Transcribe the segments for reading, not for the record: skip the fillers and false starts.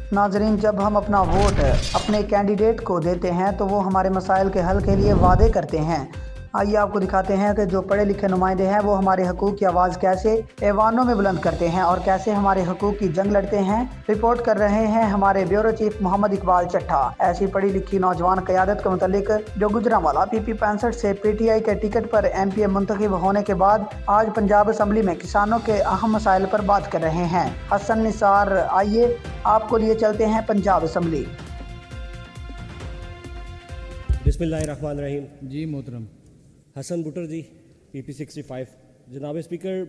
नाजरीन, जब हम अपना वोट अपने कैंडिडेट को देते हैं तो वो हमारे मसाइल के हल के लिए वादे करते हैं। आइए आपको दिखाते हैं कि जो पढ़े लिखे नुमाइंदे हैं वो हमारे हकूक़ की आवाज़ कैसे ऐवानों में बुलंद करते हैं और कैसे हमारे हकूक़ की जंग लड़ते हैं। रिपोर्ट कर रहे हैं हमारे ब्यूरो चीफ मोहम्मद इकबाल चट्ठा। ऐसी पढ़ी लिखी नौजवान क़यादत के मुतल्लिक जो गुजरांवाला PP 65 से PTI के टिकट पर MPA मुंतखब होने के बाद आज पंजाब असम्बली में किसानों के अहम मसाइल पर बात कर रहे हैं। हसन निसार, आइए आपको लिए चलते हैं पंजाब असम्बली। बिस्मिल्लाहिर्रहमानिर्रहीम। जी मोहतरम। हसन बुटर जी, PP 65। जनाब स्पीकर,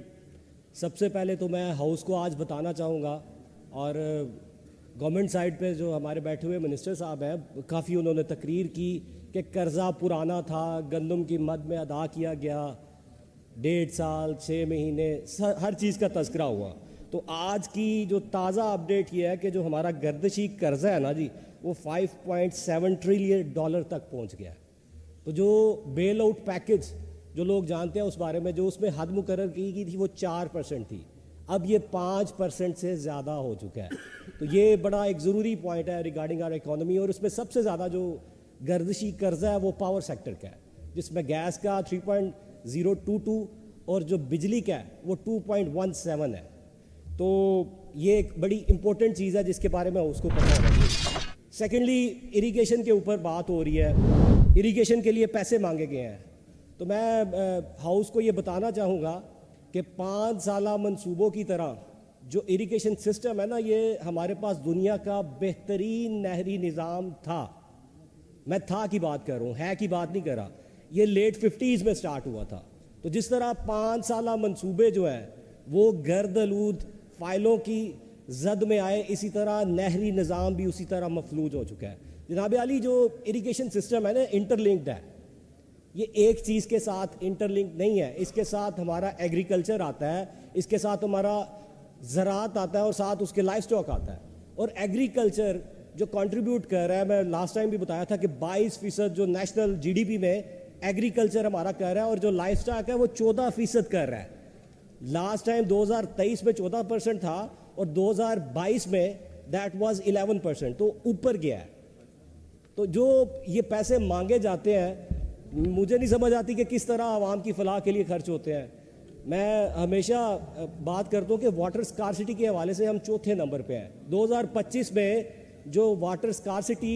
सबसे पहले तो मैं हाउस को आज बताना चाहूँगा और गवर्नमेंट साइड पे जो हमारे बैठे हुए मिनिस्टर साहब हैं, काफ़ी उन्होंने तकरीर की कि कर्ज़ा पुराना था, गंदम की मद में अदा किया गया, 1.5 साल 6 महीने हर चीज़ का तज़किरा हुआ। तो आज की जो ताज़ा अपडेट ये है कि जो हमारा गर्दशी कर्ज़ा है ना जी, वो $5.7 ट्रिलियन तक पहुँच गया है। तो जो बेल आउट पैकेज जो लोग जानते हैं उस बारे में, जो उसमें हद मुकर्रर की गई थी वो 4% थी, अब ये 5% से ज़्यादा हो चुका है। तो ये बड़ा एक ज़रूरी पॉइंट है रिगार्डिंग आवर इकॉनमी। और उसमें सबसे ज़्यादा जो गर्दिशी कर्जा है वो पावर सेक्टर का है, जिसमें गैस का 3.022 और जो बिजली का है वो 2.17 है। तो ये एक बड़ी इंपॉर्टेंट चीज़ है जिसके बारे में उसको पता होना चाहिए। सेकेंडली, इरिगेशन के ऊपर बात हो रही है, इरिगेशन के लिए पैसे मांगे गए हैं। तो मैं हाउस को ये बताना चाहूँगा कि 5 साला मंसूबों की तरह जो इरिगेशन सिस्टम है ना, ये हमारे पास दुनिया का बेहतरीन नहरी निज़ाम था। मैं था की बात कर रहा हूँ, है की बात नहीं कर रहा। ये लेट 50s में स्टार्ट हुआ था। तो जिस तरह 5 साला मंसूबे जो हैं वो गर्द-आलूद फाइलों की जद में आए, इसी तरह नहरी निज़ाम भी उसी तरह मफलूज हो चुका है। जनाब आली, जो इरिगेशन सिस्टम है ना, इंटरलिंक्ड है। ये एक चीज़ के साथ इंटरलिंक नहीं है। इसके साथ हमारा एग्रीकल्चर आता है, इसके साथ हमारा ज़राअत आता है और साथ उसके लाइफ स्टॉक आता है। और एग्रीकल्चर जो कंट्रीब्यूट कर रहा है, मैं लास्ट टाइम भी बताया था कि 22% जो नेशनल GDP में एग्रीकल्चर हमारा कर रहा है, और जो लाइफ स्टॉक है वो 14% कर रहा है। लास्ट टाइम 2023 में 14% था और 2022 में दैट वाज 11%, तो ऊपर गया है। तो जो ये पैसे मांगे जाते हैं, मुझे नहीं समझ आती कि किस तरह आवाम की फलाह के लिए खर्च होते हैं। मैं हमेशा बात करता हूँ कि वाटर स्कार्सिटी के हवाले से हम चौथे नंबर पे हैं। 2025 में जो वाटर स्कार्सिटी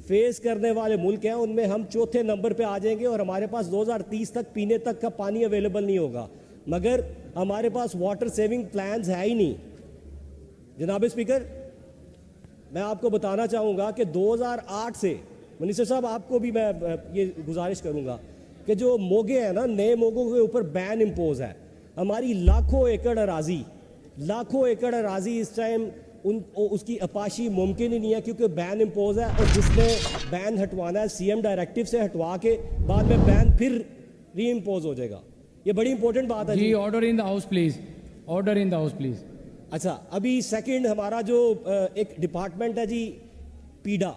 फेस करने वाले मुल्क हैं उनमें हम चौथे नंबर पे आ जाएंगे और हमारे पास 2030 तक पीने तक का पानी अवेलेबल नहीं होगा। मगर हमारे पास वाटर सेविंग प्लान्स है ही नहीं। जनाब स्पीकर, मैं आपको बताना चाहूँगा कि 2008 से, मिनिस्टर साहब आपको भी मैं ये गुजारिश करूँगा कि जो मोगे हैं ना, नए मोगों के ऊपर बैन इम्पोज है। हमारी लाखों एकड़ अराजी इस टाइम उसकी अपाशी मुमकिन ही नहीं है, क्योंकि बैन इम्पोज है। और जिसने बैन हटवाना है CM डायरेक्टिव से हटवा के बाद में बैन फिर री इम्पोज हो जाएगा। ये बड़ी इंपॉर्टेंट बात है जी। Order in the house please, order in the house please. अच्छा, अभी सेकंड हमारा जो एक डिपार्टमेंट है जी, पीडा,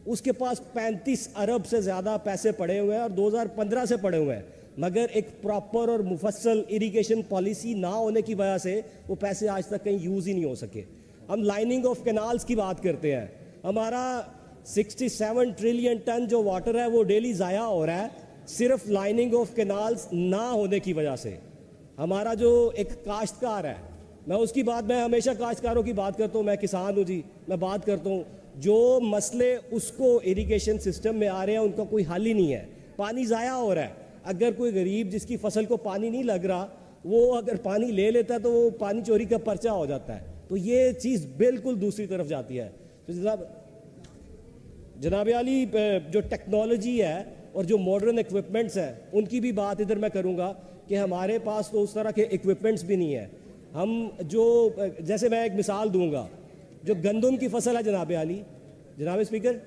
उसके पास 35 अरब से ज़्यादा पैसे पड़े हुए हैं और 2015 से पड़े हुए हैं, मगर एक प्रॉपर और मुफस्सल इरिगेशन पॉलिसी ना होने की वजह से वो पैसे आज तक कहीं यूज़ ही नहीं हो सके। हम लाइनिंग ऑफ कैनाल्स की बात करते हैं, हमारा 67 ट्रिलियन टन जो वाटर है वो डेली ज़ाया हो रहा है, सिर्फ लाइनिंग ऑफ कैनाल्स ना होने की वजह से। हमारा जो एक काश्तकार है, मैं उसकी बात, मैं हमेशा काश्तकारों की बात करता हूँ, मैं किसान हूँ जी, मैं बात करता हूँ, जो मसले उसको इरिगेशन सिस्टम में आ रहे हैं उनका कोई हल ही नहीं है। पानी ज़ाया हो रहा है। अगर कोई गरीब जिसकी फसल को पानी नहीं लग रहा, वो अगर पानी ले लेता है तो वो पानी चोरी का पर्चा हो जाता है। तो ये चीज़ बिल्कुल दूसरी तरफ जाती है। तो जनाब आली, जो टेक्नोलॉजी है और जो मॉडर्न इक्विपमेंट्स हैं उनकी भी बात इधर मैं करूँगा कि हमारे पास तो उस तरह के इक्विपमेंट्स भी नहीं है। हम जो, जैसे मैं एक मिसाल दूंगा, जो गंदम की फसल है जनाब स्पीकर,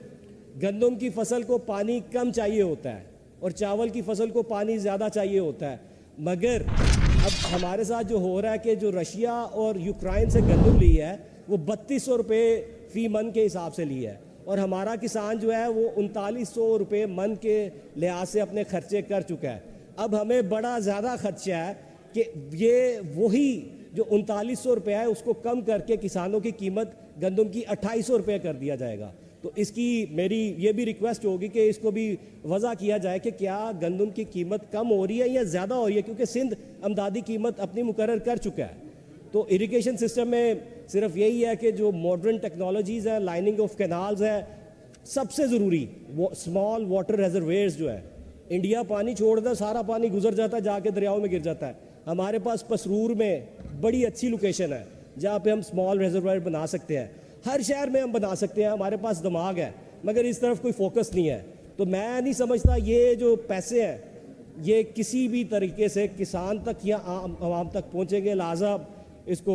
गंदम की फसल को पानी कम चाहिए होता है और चावल की फसल को पानी ज़्यादा चाहिए होता है। मगर अब हमारे साथ जो हो रहा है कि जो रशिया और यूक्रेन से गंदम ली है वो 3200 रुपये फ़ी मन के हिसाब से ली है, और हमारा किसान जो है वो 3900 रुपये मन के लिहाज से अपने खर्चे कर चुका है। अब हमें बड़ा ज़्यादा खर्चा है कि ये वही جو 3900 روپے ہے اس کو کم کر کے کسانوں کی قیمت گندم کی 2800 روپے کر دیا جائے گا. تو اس کی میری یہ بھی ریکویسٹ ہوگی کہ اس کو بھی وضع کیا جائے کہ کیا گندم کی قیمت کم ہو رہی ہے یا زیادہ ہو رہی ہے, کیونکہ سندھ امدادی قیمت اپنی مقرر کر چکا ہے. تو اریگیشن سسٹم میں صرف یہی ہے کہ جو ماڈرن ٹیکنالوجیز ہیں, لائننگ آف کینالز ہے, سب سے ضروری وہ اسمال واٹر ریزرویئرز جو ہے. انڈیا پانی چھوڑتا ہے, سارا پانی گزر جاتا ہے, جا کے دریاؤں میں گر جاتا ہے. ہمارے پاس پسرور میں بڑی اچھی لوکیشن ہے جہاں پہ ہم اسمال ریزروائر بنا سکتے ہیں. ہر شہر میں ہم بنا سکتے ہیں, ہمارے پاس دماغ ہے, مگر اس طرف کوئی فوکس نہیں ہے. تو میں نہیں سمجھتا یہ جو پیسے ہیں یہ کسی بھی طریقے سے کسان تک یا عوام تک پہنچیں گے. لہٰذا اس کو